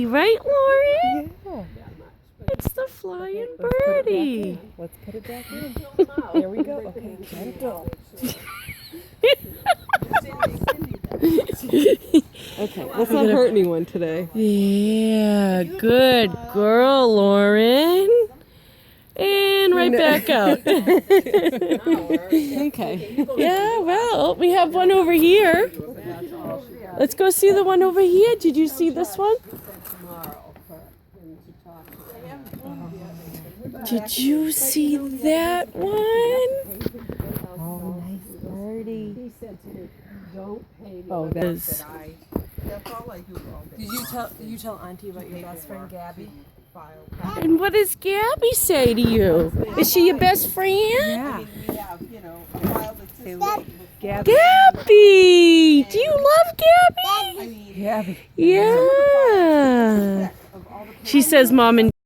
right, Lauren? Yeah. It's the flying birdie. Let's put it back in. There we go. Okay, gentle. Okay, let's not hurt anyone today. Yeah, good girl, Lauren. And right back out. Okay. Yeah, well, we have one over here. Let's go see the one over here. Did you see this one? Did you see that one? Oh, nice birdie. He said to me, "Don't pay me." Oh, That is- That's all I do all day. Did you tell Auntie about your best friend Gabby? And what does Gabby say to you? Is she your best friend? Yeah. We have, a wild existence. Gabby. Gabby! Do you love Gabby? Gabby. Yeah. She says mom and